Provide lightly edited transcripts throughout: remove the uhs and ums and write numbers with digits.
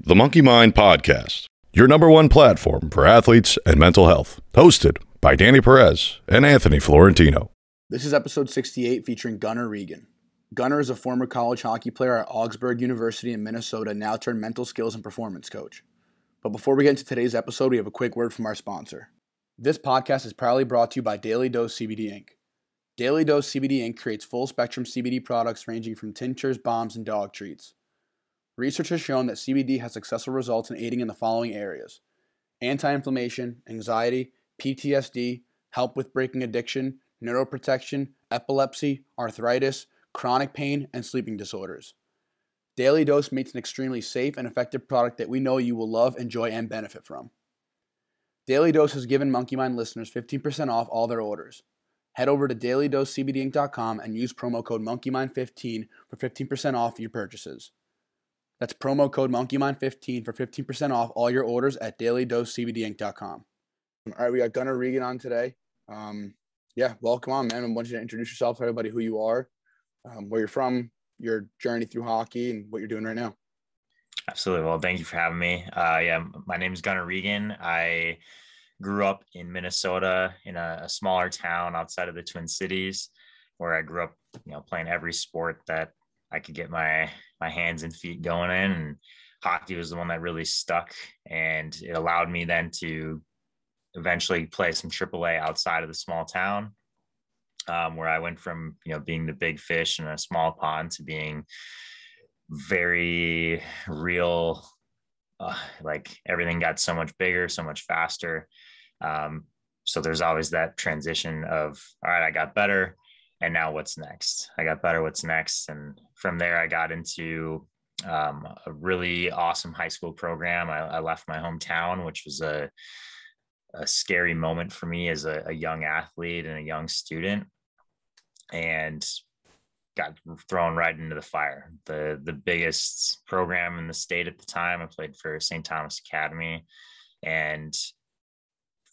The Monkey Mind Podcast, your number one platform for athletes and mental health. Hosted by Danny Perez and Anthony Florentino. This is episode 68 featuring Gunnar Regan. Gunnar is a former college hockey player at Augsburg University in Minnesota, now turned mental skills and performance coach. But before we get into today's episode, we have a quick word from our sponsor. This podcast is proudly brought to you by Daily Dose CBD Inc. Daily Dose CBD Inc. creates full-spectrum CBD products ranging from tinctures, balms, and dog treats. Research has shown that CBD has successful results in aiding in the following areas: anti-inflammation, anxiety, PTSD, help with breaking addiction, neuroprotection, epilepsy, arthritis, chronic pain, and sleeping disorders. Daily Dose makes an extremely safe and effective product that we know you will love, enjoy, and benefit from. Daily Dose has given Monkey Mind listeners 15% off all their orders. Head over to dailydosecbdinc.com and use promo code MonkeyMind15 for 15% off your purchases. That's promo code MonkeyMind15 for 15% off all your orders at dailydosecbdinc.com. All right, we got Gunnar Regan on today. Welcome on, man. I want you to introduce yourself to everybody, who you are, where you're from, your journey through hockey, and what you're doing right now. Absolutely. Well, thank you for having me. My name is Gunnar Regan. I grew up in Minnesota in a smaller town outside of the Twin Cities, where I grew up, playing every sport that I could get my hands and feet going in, and hockey was the one that really stuck, and it allowed me then to eventually play some AAA outside of the small town, where I went from, being the big fish in a small pond to being very real. Like everything got so much bigger, so much faster. So there's always that transition of, all right, I got better, and now what's next? I got better, what's next? And from there, I got into a really awesome high school program. I left my hometown, which was a scary moment for me as a young athlete and a young student, and got thrown right into the fire. The biggest program in the state at the time. I played for St. Thomas Academy, and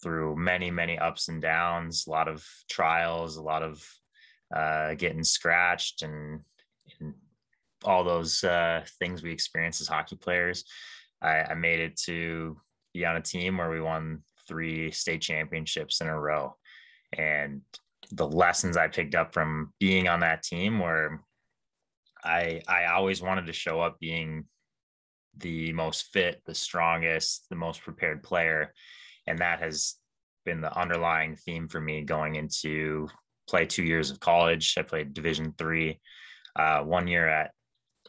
through many, many ups and downs, a lot of trials, a lot of getting scratched, and all those things we experience as hockey players, I made it to be on a team where we won 3 state championships in a row. And the lessons I picked up from being on that team were I always wanted to show up being the most fit, the strongest, the most prepared player. And that has been the underlying theme for me going into play 2 years of college. I played Division III, 1 year at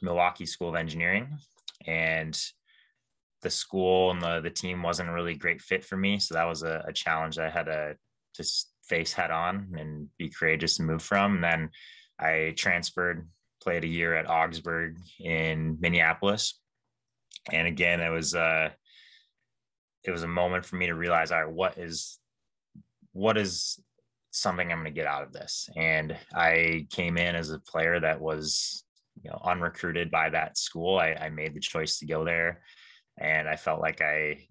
Milwaukee School of Engineering, and the school and the team wasn't a really great fit for me. So that was a challenge I had to just face head on and be courageous and move from. And then I transferred, played a year at Augsburg in Minneapolis. And again, it was a moment for me to realize, all right, what is something I'm going to get out of this? And I came in as a player that was, unrecruited by that school. I made the choice to go there, and I felt like I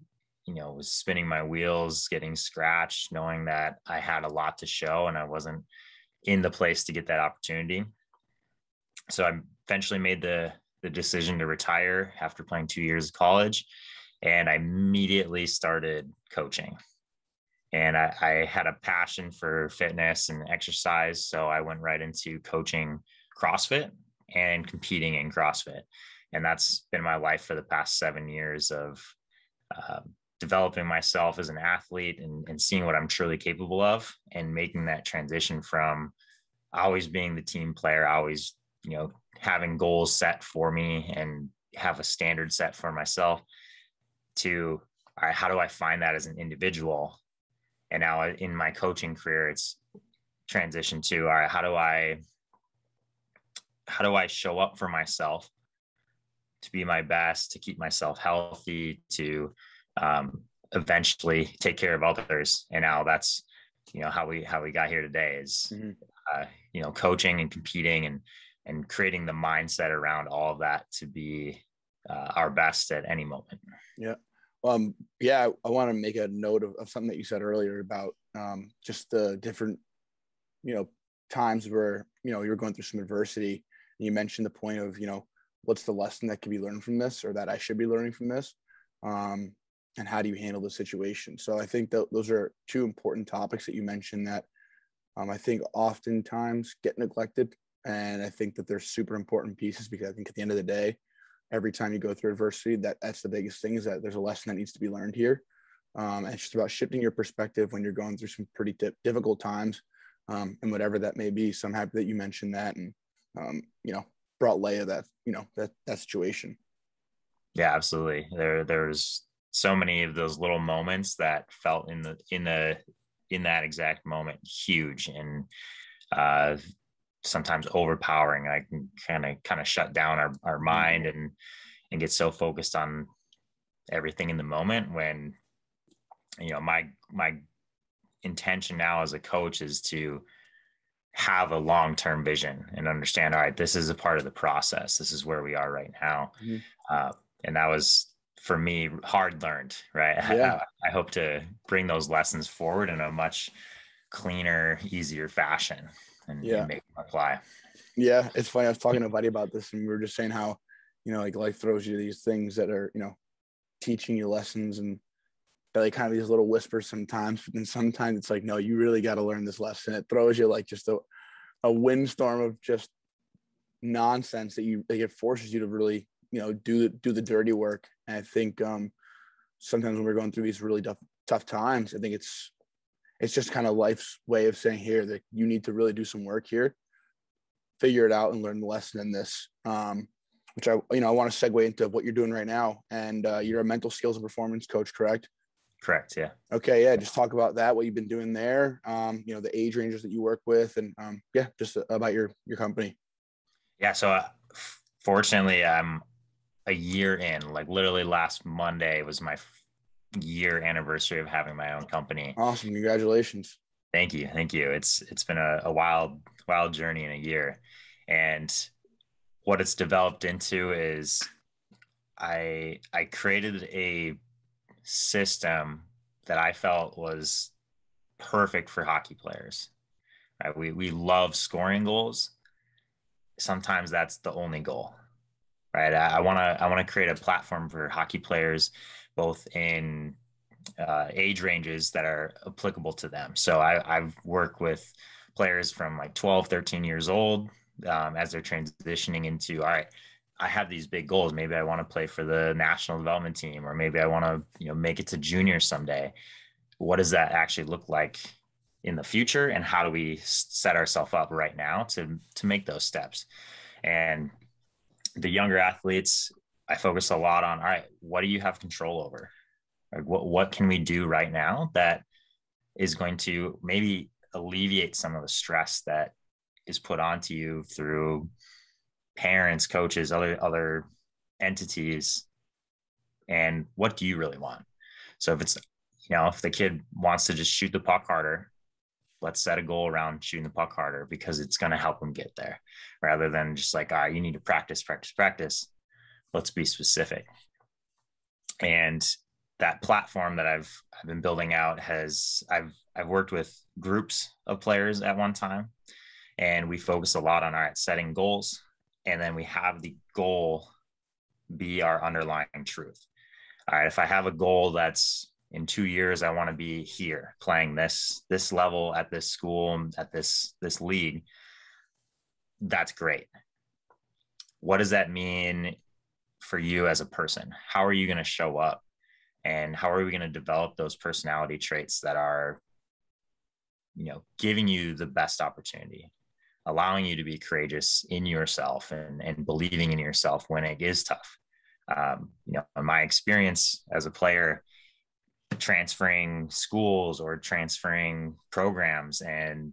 was spinning my wheels, getting scratched, knowing that I had a lot to show and I wasn't in the place to get that opportunity. So I eventually made the decision to retire after playing 2 years of college, and I immediately started coaching. And I had a passion for fitness and exercise, so I went right into coaching CrossFit and competing in CrossFit. And that's been my life for the past 7 years of developing myself as an athlete and seeing what I'm truly capable of, and making that transition from always being the team player, always, having goals set for me and have a standard set for myself, to, all right, how do I find that as an individual? And now in my coaching career, it's transitioned to, all right, how do I show up for myself to be my best, to keep myself healthy, to eventually take care of others? And now that's, how we got here today is, coaching and competing and creating the mindset around all of that to be our best at any moment. Yeah. I want to make a note of something that you said earlier about just the different, times where, you were going through some adversity. And you mentioned the point of, what's the lesson that can be learned from this, or that I should be learning from this? And how do you handle the situation? So I think that those are two important topics that you mentioned that I think oftentimes get neglected. And I think that they're super important pieces, because I think at the end of the day, every time you go through adversity, that's the biggest thing, is that there's a lesson that needs to be learned here. And it's just about shifting your perspective when you're going through some pretty difficult times, and whatever that may be. So I'm happy that you mentioned that, and brought Leia that situation. Yeah, absolutely. There's so many of those little moments that felt in that exact moment huge, and sometimes overpowering. I can kind of shut down our mind and get so focused on everything in the moment, when my intention now as a coach is to have a long-term vision and understand, all right, this is a part of the process. This is where we are right now. And that was, for me, hard learned, right? Yeah. I hope to bring those lessons forward in a much cleaner, easier fashion, and make them apply. Yeah. It's funny. I was talking to a buddy about this, and we were just saying how, like life throws you these things that are, teaching you lessons, and like kind of these little whispers sometimes, but then sometimes it's like, no, you really got to learn this lesson. It throws you like just a windstorm of just nonsense that it forces you to really, do the dirty work. And I think sometimes when we're going through these really tough times, I think it's just kind of life's way of saying, here, that you need to really do some work here, figure it out, and learn the lesson in this. Which I want to segue into what you're doing right now. And you're a mental skills and performance coach, correct? Correct. Yeah. Okay. Yeah. Just talk about that, what you've been doing there, the age ranges that you work with, and just about your company. Yeah. So fortunately, I'm a year in. Like literally last Monday was my year anniversary of having my own company. Awesome. Congratulations. Thank you. It's been a wild journey in a year. And what it's developed into is I created a system that I felt was perfect for hockey players. Right? We love scoring goals. Sometimes that's the only goal. Right? I want to create a platform for hockey players, both in age ranges that are applicable to them. So I've worked with players from like 12, 13 years old, as they're transitioning into, all right, I have these big goals. Maybe I want to play for the national development team, or maybe I want to, make it to junior someday. What does that actually look like in the future? And how do we set ourselves up right now to make those steps? And the younger athletes, I focus a lot on, all right, what do you have control over? Like what can we do right now that is going to maybe alleviate some of the stress that is put onto you through parents, coaches, other entities, and what do you really want? So if it's, if the kid wants to just shoot the puck harder, let's set a goal around shooting the puck harder, because it's going to help them get there, rather than just like, all right, you need to practice. Let's be specific. And that platform that I've been building out I've worked with groups of players at one time, and we focus a lot on, all right, setting goals. And then we have the goal be our underlying truth. All right, if I have a goal that's in 2 years, I want to be here playing this level at this school, at this league, that's great. What does that mean for you as a person? How are you going to show up? And how are we going to develop those personality traits that are, giving you the best opportunity, allowing you to be courageous in yourself and believing in yourself when it is tough? In my experience as a player, transferring schools or transferring programs and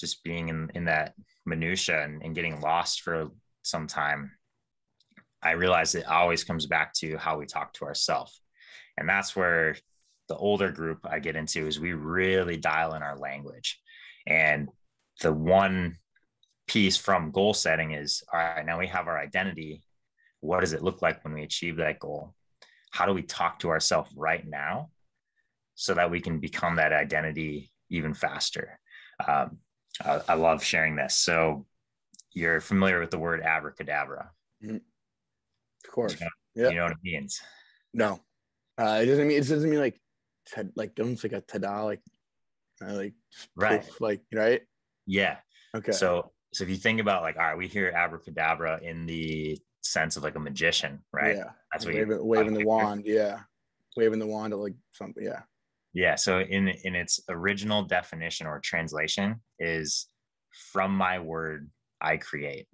just being in that minutia and getting lost for some time, I realized it always comes back to how we talk to ourselves. And that's where the older group I get into is we really dial in our language. And the one piece from goal setting is, all right, now we have our identity. What does it look like when we achieve that goal? How do we talk to ourselves right now so that we can become that identity even faster? I love sharing this. So you're familiar with the word abracadabra. Mm-hmm. Of course. You know what it means? No. It doesn't mean like almost like a ta-da, like Right. poof, like, right? Yeah. Okay. So if you think about like, all right, we hear abracadabra in the sense of like a magician, right? Yeah. That's Like what you waving the wand. Yeah. Waving the wand at like something. Yeah. Yeah. So in its original definition or translation is from my word, I create.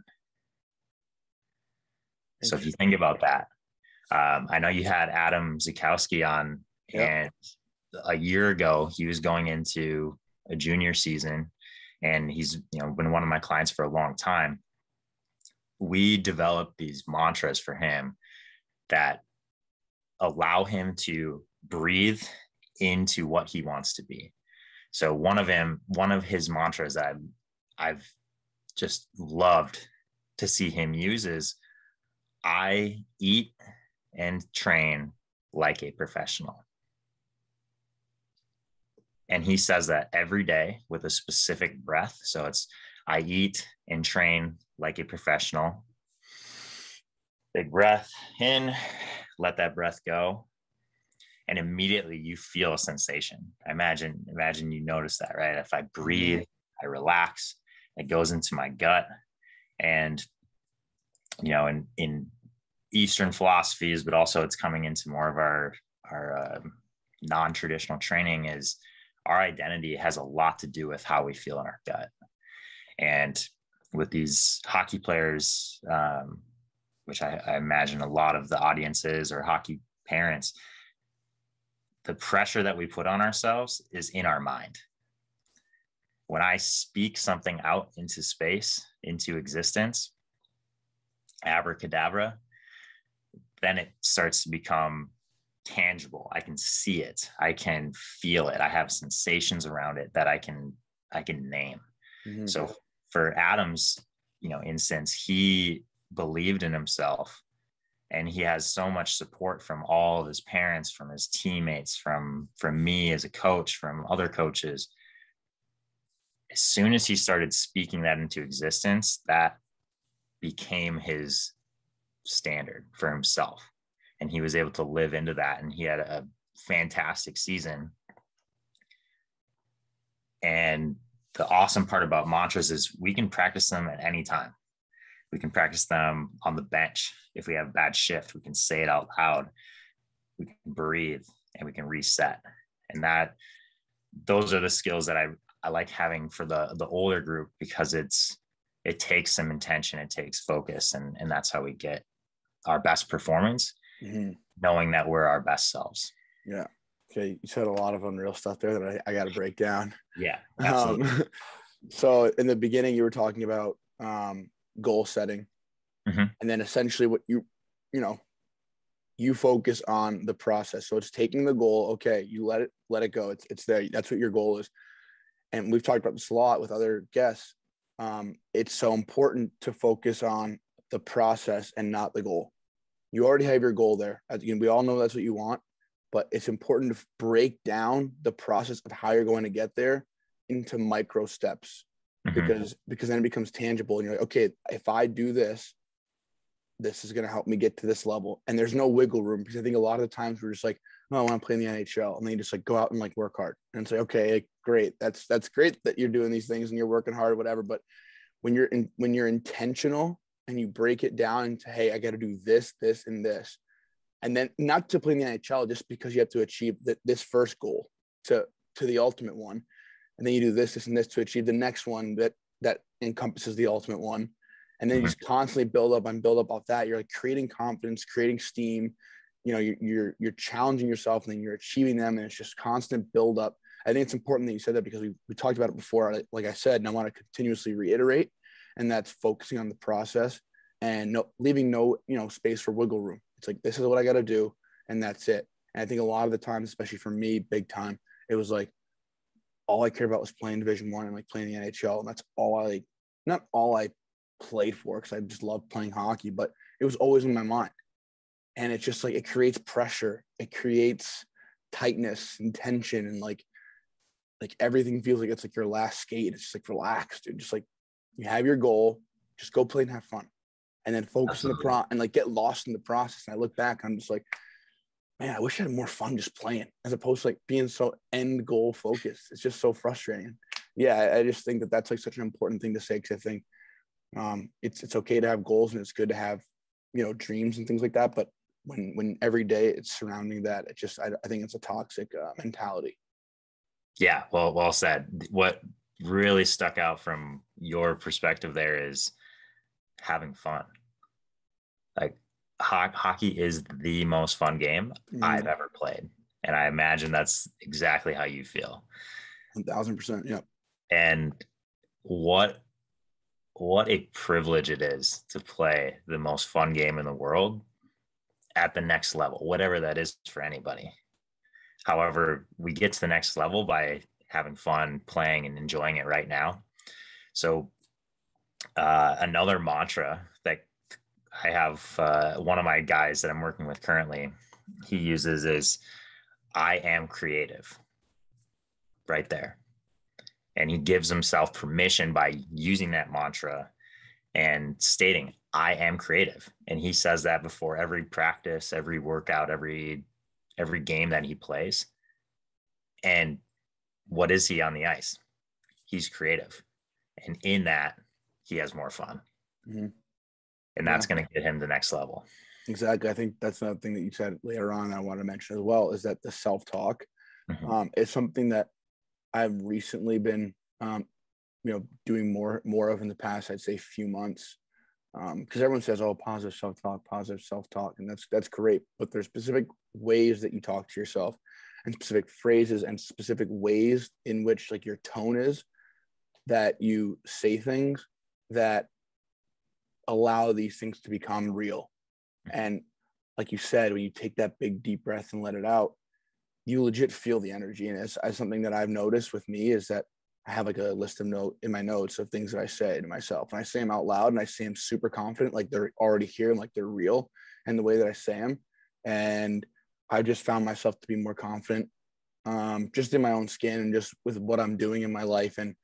So if you think about that, I know you had Adam Zukowski on, Yep. and a year ago he was going into a junior season, and he's been one of my clients for a long time. We developed these mantras for him that allow him to breathe into what he wants to be. So one of his mantras that I've just loved to see him use is, I eat and train like a professional. And he says that every day with a specific breath. So it's, I eat and train like a professional. Big breath in, let that breath go. And immediately you feel a sensation. Imagine you notice that, right? If I breathe, I relax, it goes into my gut. And, in Eastern philosophies, but also it's coming into more of our non-traditional training, is our identity has a lot to do with how we feel in our gut. And with these hockey players, which I imagine a lot of the audiences or hockey parents, the pressure that we put on ourselves is in our mind. When I speak something out into space, into existence, abracadabra, then it starts to become tangible. I can see it. I can feel it. I have sensations around it that I can name. Mm-hmm. So for Adam's, instance, he believed in himself, and he has so much support from all of his parents, from his teammates, from me as a coach, from other coaches. As soon as he started speaking that into existence, that became his standard for himself. And he was able to live into that. And he had a fantastic season. And the awesome part about mantras is we can practice them at any time. We can practice them on the bench. If we have a bad shift, we can say it out loud. We can breathe and we can reset. And those are the skills that I like having for the older group, because it takes some intention, it takes focus, and that's how we get our best performance, knowing that we're our best selves. Yeah. Okay. You said a lot of unreal stuff there that I got to break down. Yeah. Absolutely. So in the beginning, you were talking about goal setting, and then essentially what you focus on the process. So it's taking the goal. Okay. You let it go. It's there. That's what your goal is. And we've talked about this a lot with other guests. It's so important to focus on the process and not the goal. You already have your goal there. We all know that's what you want, but it's important to break down the process of how you're going to get there into micro steps, because then it becomes tangible. And you're like, okay, if I do this, this is going to help me get to this level. And there's no wiggle room, because I think a lot of the times we're just like, oh, I want to play in the NHL. And then you just like go out and like work hard and say, okay, great. That's great that you're doing these things and you're working hard or whatever. But when you're intentional and you break it down into, hey, I got to do this, this, and this, and then not to play in the NHL just because you have to achieve this first goal to the ultimate one. And then you do this, this, and this to achieve the next one that encompasses the ultimate one. And then you just constantly build up off that. You're like creating confidence, creating steam. You're challenging yourself, and then you're achieving them. And it's just constant build up. I think it's important that you said that, because we talked about it before, like I said, and I want to continuously reiterate, and that's focusing on the process and leaving no space for wiggle room. It's like, this is what I got to do, and that's it. And I think a lot of the times, especially for me, big time, it was like all I cared about was playing Division I and like playing the NHL, and that's not all I played for, because I just loved playing hockey, but it was always in my mind. And it's just like, it creates pressure, it creates tightness and tension, and like everything feels like it's like your last skate. It's just like, relax, dude. Just like, you have your goal, just go play and have fun. and then focus on and like get lost in the process. And I look back, I'm just like, man, I wish I had more fun just playing as opposed to like being so end goal focused. It's just so frustrating. Yeah, I just think that that's like such an important thing to say, because I think it's okay to have goals and it's good to have, you know, dreams and things like that. But when every day it's surrounding that, it just, I think it's a toxic mentality. Yeah, well said. What really stuck out from your perspective there is having fun. Like hockey is the most fun game I've ever played, and I imagine that's exactly how you feel. 1,000%. Yeah. And what a privilege it is to play the most fun game in the world at the next level, whatever that is for anybody. However, we get to the next level by having fun playing and enjoying it right now. So another mantra that I have, one of my guys that I'm working with currently, he uses is, I am creative, right there. And he gives himself permission by using that mantra and stating, I am creative. And he says that before every practice, every workout, every game that he plays. And what is he on the ice? He's creative. And in that, he has more fun. Mm-hmm. And that's going to get him to the next level. Exactly. I think that's another thing that you said later on I want to mention as well, is that the self-talk is something that I've recently been, you know, doing more of in the past, I'd say, few months. Because everyone says, oh, positive self-talk. And that's great. But there's specific ways that you talk to yourself, and specific phrases and specific ways in which like your tone is, that you say things that allow these things to become real. And like you said, when you take that big deep breath and let it out, you legit feel the energy. And as something that I've noticed with me is that I have like a list of notes of things that I say to myself, and I say them out loud, and I say them super confident, like they're already here and like they're real, and the way that I say them. And I just found myself to be more confident, just in my own skin and just with what I'm doing in my life. And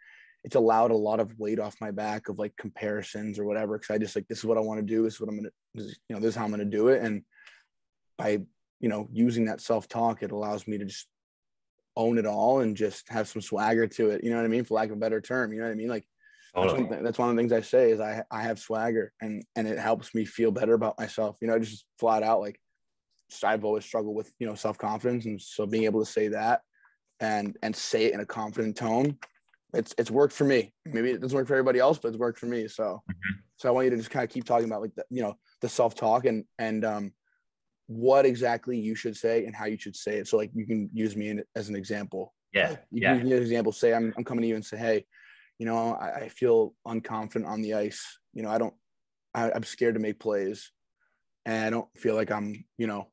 it's allowed a lot of weight off my back of like comparisons or whatever. Cause I just like, this is what I want to do. This is what I'm going to, you know, this is how I'm going to do it. And by, you know, using that self-talk, it allows me to just own it all and just have some swagger to it. You know what I mean? For lack of a better term, you know what I mean? Like that's one of the things I say is I have swagger, and it helps me feel better about myself. You know, just flat out, like I've always struggled with, you know, self-confidence. And so being able to say that and say it in a confident tone, it's worked for me. Maybe it doesn't work for everybody else, but it's worked for me. So, so I want you to just kind of keep talking about like the, you know, the self-talk and what exactly you should say and how you should say it. So like you can use me as an example. Yeah. Like, you can use me as an example. Say I'm coming to you and say, hey, you know, I feel unconfident on the ice. You know, I'm scared to make plays, and I don't feel like I'm, you know,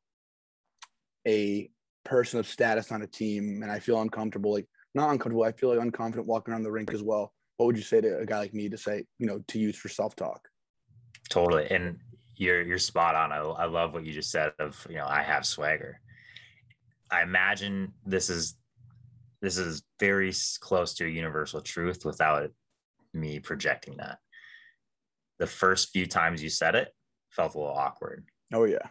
a person of status on a team, and I feel uncomfortable. Like not uncomfortable. I feel like unconfident walking around the rink as well. What would you say to a guy like me to say, you know, to use for self-talk? Totally. And you're spot on. I love what you just said of, you know, I have swagger. I imagine this is very close to a universal truth without me projecting that. The first few times you said it felt a little awkward. Oh yeah.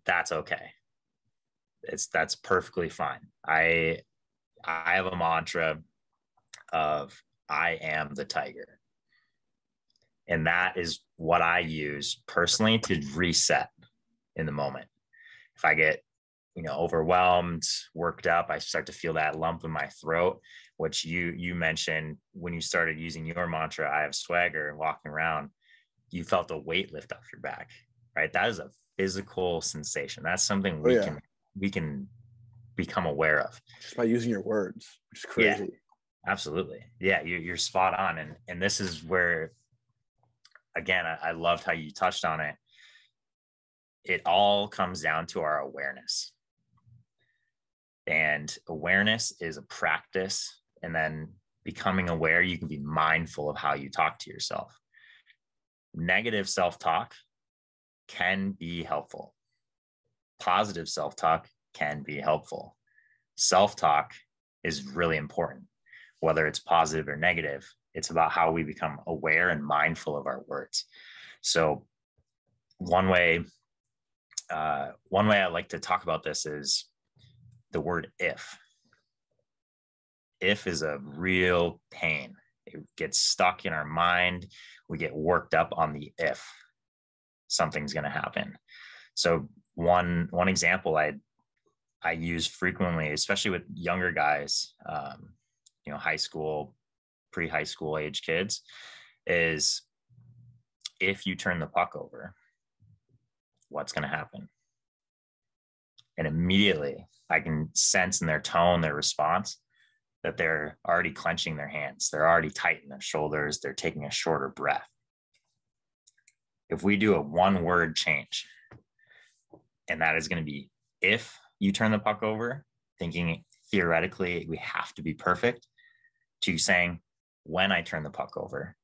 That's okay. That's perfectly fine. I have a mantra of I am the tiger. And that is what I use personally to reset in the moment. If I get, you know, overwhelmed, worked up, I start to feel that lump in my throat, which you mentioned when you started using your mantra, I have swagger, walking around, you felt a weight lift off your back, right? That is a physical sensation. That's something we can become aware of just by using your words, which is crazy. Yeah, absolutely. Yeah, you're spot on. And this is where, again, I loved how you touched on it. It all comes down to our awareness. And awareness is a practice. And then becoming aware, you can be mindful of how you talk to yourself. Negative self-talk can be helpful. Positive self-talk can be helpful. Self-talk is really important, whether it's positive or negative. It's about how we become aware and mindful of our words. So one way I like to talk about this is the word if. If is a real pain. It gets stuck in our mind. We get worked up on the if something's going to happen. So one example I use frequently, especially with younger guys, high school, pre-high school age kids, is if you turn the puck over, what's going to happen? And immediately I can sense in their tone, their response, that they're already clenching their hands. They're already tight in their shoulders. They're taking a shorter breath. If we do a one word change, and that is going to be if you turn the puck over, thinking theoretically we have to be perfect, to saying when I turn the puck over,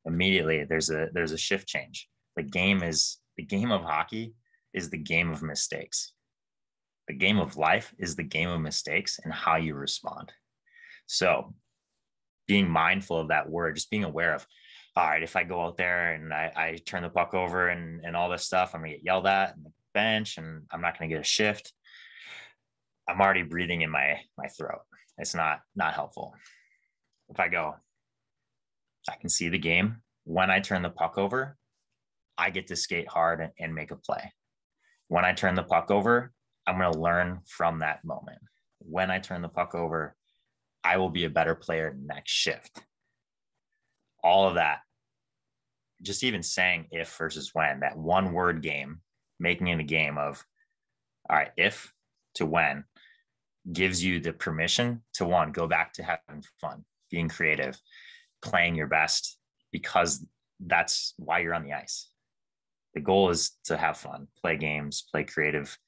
immediately there's a shift change. The game of hockey is the game of mistakes. The game of life is the game of mistakes and how you respond. So being mindful of that word, just being aware of, all right, if I go out there and I turn the puck over and all this stuff, I'm going to get yelled at on the bench and I'm not going to get a shift. I'm already breathing in my throat. It's not helpful. If I go, I can see the game. When I turn the puck over, I get to skate hard and make a play. When I turn the puck over, I'm going to learn from that moment. When I turn the puck over, I will be a better player next shift. All of that, just even saying if versus when, that one word game, making it a game of, all right, if to when, gives you the permission to, one, go back to having fun, being creative, playing your best, because that's why you're on the ice. The goal is to have fun, play games, play creative,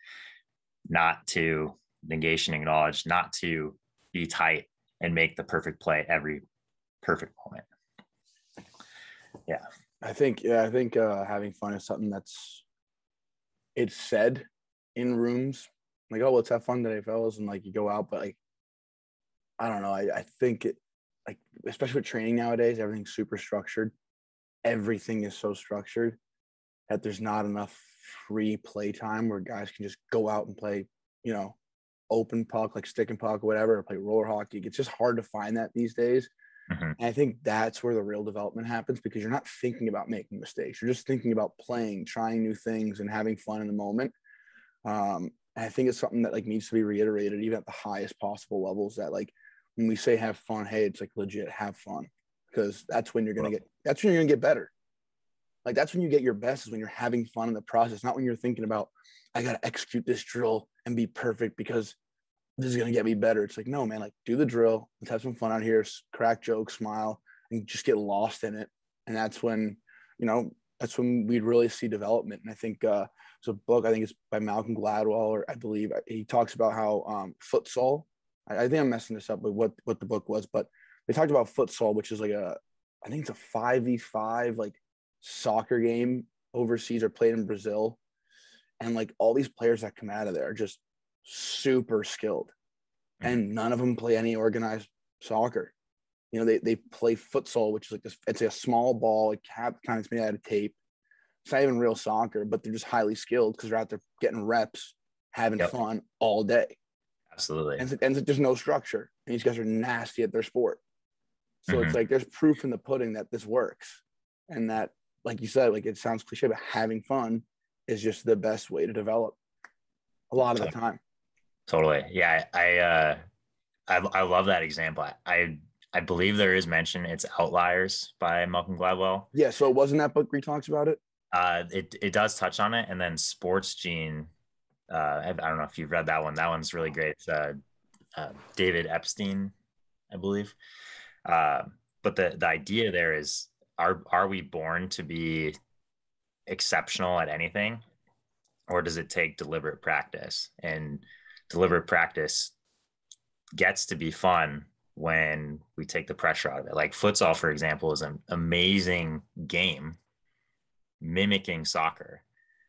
not to negation, acknowledge, not to be tight and make the perfect play every perfect moment. Yeah. I think having fun is something it's said in rooms, like, oh, let's have fun today, fellas, and like you go out, but like, I don't know. I think it, like, especially with training nowadays, everything's super structured. Everything is so structured that there's not enough free play time where guys can just go out and play, open puck, like stick and puck, or whatever, or play roller hockey. It's just hard to find that these days. Mm-hmm. And I think that's where the real development happens, because you're not thinking about making mistakes. You're just thinking about playing, trying new things, and having fun in the moment. And I think it's something that like needs to be reiterated even at the highest possible levels, that like when we say have fun, hey, it's like legit have fun, because that's when you're going to get better. Like that's when you get your best, is when you're having fun in the process, not when you're thinking about, I got to execute this drill and be perfect because this is going to get me better. It's like, no, man, like do the drill. Let's have some fun out here, crack jokes, smile, and just get lost in it. And that's when we'd really see development. And I think it's a book, I think it's by Malcolm Gladwell, or I believe he talks about how futsal, I think I'm messing this up with what the book was, but they talked about futsal, which is like I think it's a 5v5 like soccer game overseas, or played in Brazil. And like all these players that come out of there are just super skilled, and none of them play any organized soccer. They play futsal, which is like this, it's a small ball, like kind of made out of tape. It's not even real soccer, but they're just highly skilled because they're out there getting reps, having fun all day. Absolutely. And there's no structure, and these guys are nasty at their sport. So it's like there's proof in the pudding that this works, and that, like you said, like it sounds cliche, but having fun is just the best way to develop a lot of the time. Totally. Yeah. I love that example. I believe there is mention, it's Outliers by Malcolm Gladwell. Yeah. So it wasn't that book where he talks about it? It does touch on it. And then Sports Gene, I don't know if you've read that one. That one's really great. It's David Epstein, I believe. But the idea there is, are we born to be exceptional at anything, or does it take deliberate practice? And deliberate practice gets to be fun when we take the pressure out of it. Like futsal, for example, is an amazing game mimicking soccer.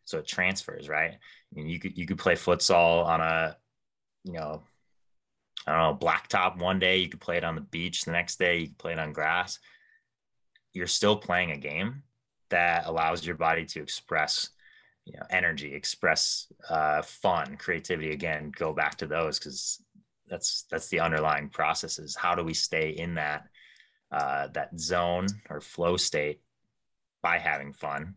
So it transfers, right? I mean, you could play futsal on a, I don't know, blacktop one day. You could play it on the beach the next day. You could play it on grass. You're still playing a game, that allows your body to express, energy, express fun, creativity. Again, go back to those, because that's the underlying processes. How do we stay in that zone or flow state by having fun?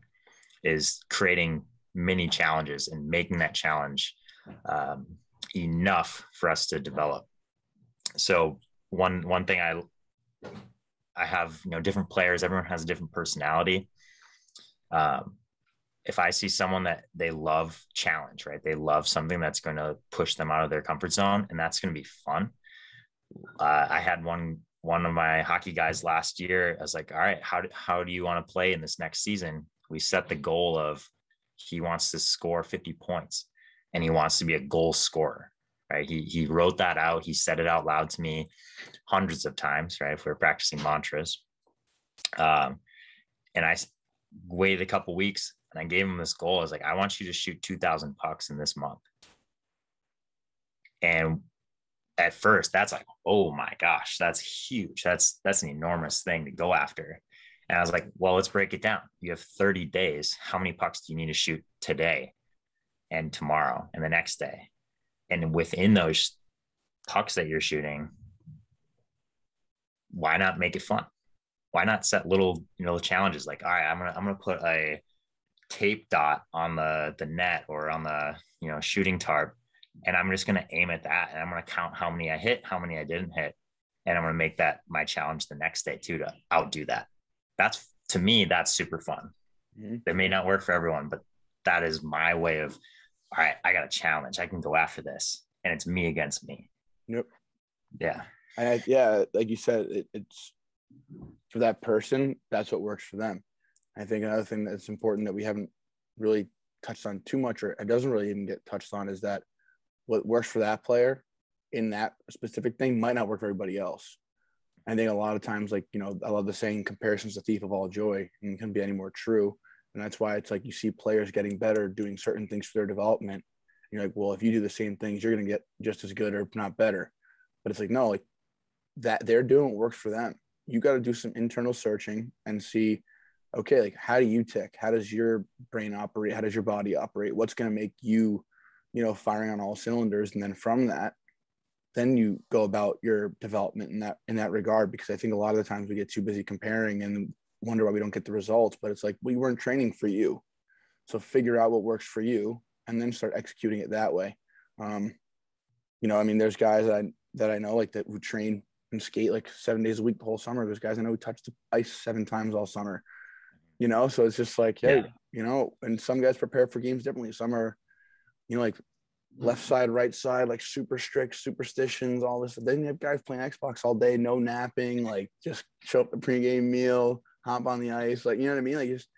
Is creating mini challenges and making that challenge enough for us to develop. So one thing I have, different players, everyone has a different personality. If I see someone that they love challenge, right? They love something that's going to push them out of their comfort zone, and that's going to be fun. I had one of my hockey guys last year. I was like, all right, how do you want to play in this next season? We set the goal of, he wants to score 50 points and he wants to be a goal scorer, right? He wrote that out. He said it out loud to me hundreds of times, right? If we were practicing mantras. And I waited a couple weeks and I gave him this goal. I was like, I want you to shoot 2,000 pucks in this month. And at first that's like, oh my gosh, that's huge. That's an enormous thing to go after. And I was like, well, let's break it down. You have 30 days. How many pucks do you need to shoot today and tomorrow and the next day? And within those pucks that you're shooting, why not make it fun? Why not set little, challenges? Like, all right, I'm gonna put a tape dot on the net or on the, shooting tarp, and I'm just gonna aim at that, and I'm gonna count how many I hit, how many I didn't hit, and I'm gonna make that my challenge the next day too, to outdo that. That's, to me, that's super fun. Mm-hmm. It may not work for everyone, but that is my way of, all right, I got a challenge. I can go after this, and it's me against me. Yep. Yeah. And like you said, it's for that person, that's what works for them. I think another thing that's important that we haven't really touched on too much, or it doesn't really even get touched on, is that what works for that player in that specific thing might not work for everybody else. I think a lot of times, like, I love the saying, comparison's the thief of all joy, and it couldn't be any more true. And that's why it's like you see players getting better, doing certain things for their development. And you're like, well, if you do the same things, you're going to get just as good or not better. But it's like, no, like that they're doing what works for them. You got to do some internal searching and see, okay, like, how do you tick? How does your brain operate? How does your body operate? What's going to make you, firing on all cylinders? And then from that, then you go about your development in that regard. Because I think a lot of the times we get too busy comparing and wonder why we don't get the results, but it's like, we weren't training for you. So figure out what works for you and then start executing it that way. There's guys that I know, like, that who train and skate like 7 days a week the whole summer. There's guys I know who touch the ice 7 times all summer, so it's just like, hey, and some guys prepare for games differently. Some are, like left side, right side, like super strict superstitions, all this. Then you have guys playing Xbox all day, no napping, like just show up the pregame meal, hop on the ice, like, you know what I mean? Like, just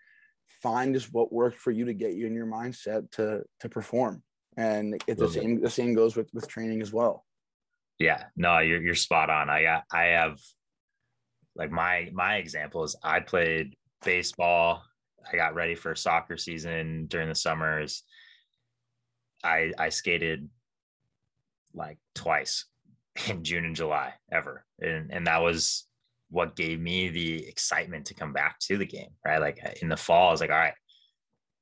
find just what works for you to get you in your mindset to perform. And it's the same goes with training as well. Yeah, no, you're spot on. I have, like, my example is, I played baseball. I got ready for soccer season during the summers. I skated like twice in June and July ever. And that was what gave me the excitement to come back to the game, right? Like, in the fall, I was like, all right,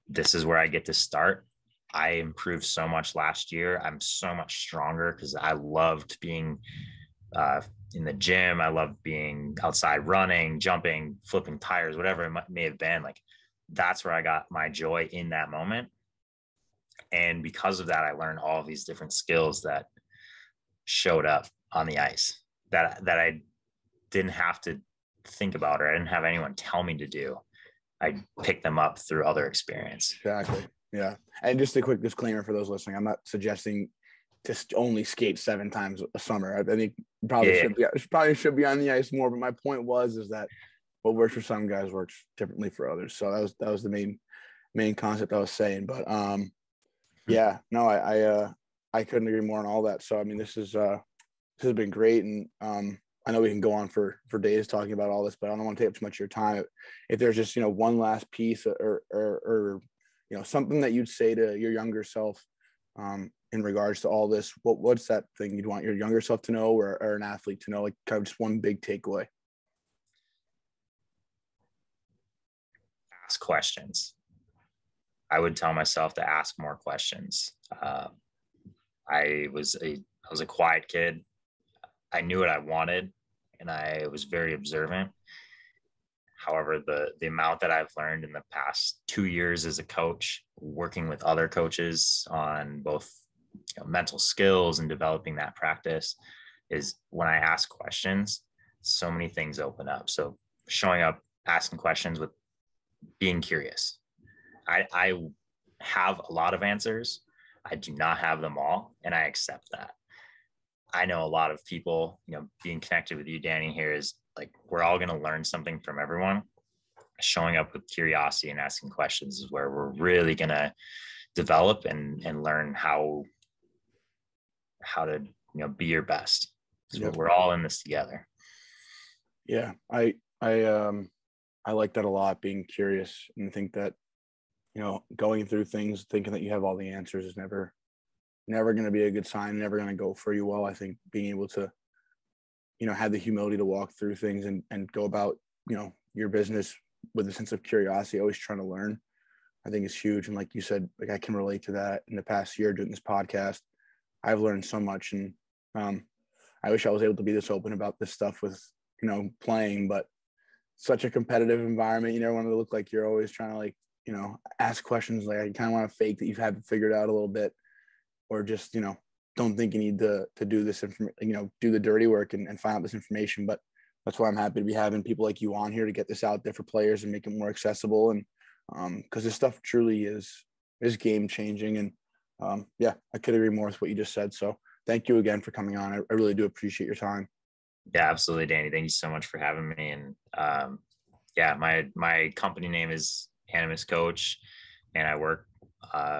this is where I get to start. I improved so much last year. I'm so much stronger because I loved being in the gym. I loved being outside, running, jumping, flipping tires, whatever it may have been. Like, that's where I got my joy in that moment. And because of that, I learned all of these different skills that showed up on the ice that I didn't have to think about, or I didn't have anyone tell me to do. I picked them up through other experience. Exactly. Yeah. And just a quick disclaimer for those listening, I'm not suggesting to only skate 7 times a summer. I think probably should be on the ice more. But my point is that what works for some guys works differently for others. So that was the main concept I was saying. But yeah, no, I couldn't agree more on all that. So, I mean, this has been great. And I know we can go on for days talking about all this, but I don't want to take up too much of your time. If there's just, one last piece or something that you'd say to your younger self in regards to all this, what's that thing you'd want your younger self to know, or an athlete to know, like kind of just one big takeaway? ask questions. I would tell myself to ask more questions. I was a quiet kid. I knew what I wanted, and I was very observant. However, the amount that I've learned in the past 2 years as a coach, working with other coaches on both mental skills and developing that practice, is when I ask questions, so many things open up. So showing up, asking questions with being curious. I have a lot of answers. I do not have them all, and I accept that. I know a lot of people, being connected with you, Danny, here is like, we're all going to learn something from everyone. Showing up with curiosity and asking questions is where we're really going to develop and learn how to, be your best. Yep. We're all in this together. Yeah. I like that a lot, being curious. And I think that, going through things, thinking that you have all the answers is never going to be a good sign, never going to go for you well. I think being able to, have the humility to walk through things and go about, your business with a sense of curiosity, always trying to learn, I think is huge. And like you said, like, I can relate to that. In the past year doing this podcast, I've learned so much. And I wish I was able to be this open about this stuff with, playing, but such a competitive environment, you never want to look like you're always trying to ask questions. Like, I kind of want to fake that you've had it figured out a little bit, or just, don't think you need to do this, do the dirty work and find out this information. But that's why I'm happy to be having people like you on here to get this out there for players and make it more accessible. And because this stuff truly is game changing. And I could agree more with what you just said. So thank you again for coming on. I really do appreciate your time. Yeah, absolutely, Danny. Thank you so much for having me. And my company name is Animus Coach, and I work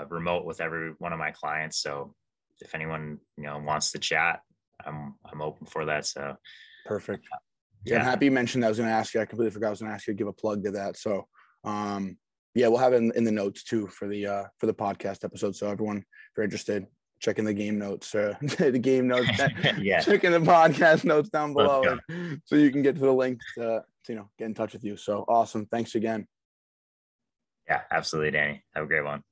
remote with every one of my clients. So if anyone wants to chat, I'm open for that. So perfect. Yeah, I'm happy you mentioned that. I was going to ask you. I completely forgot. I was going to ask you to give a plug to that. So we'll have it in the notes too for the podcast episode. So everyone, if you're interested, checking the game notes, the game notes, checking the podcast notes down below, so you can get to the link to get in touch with you. So awesome. Thanks again. Yeah, absolutely, Danny. Have a great one.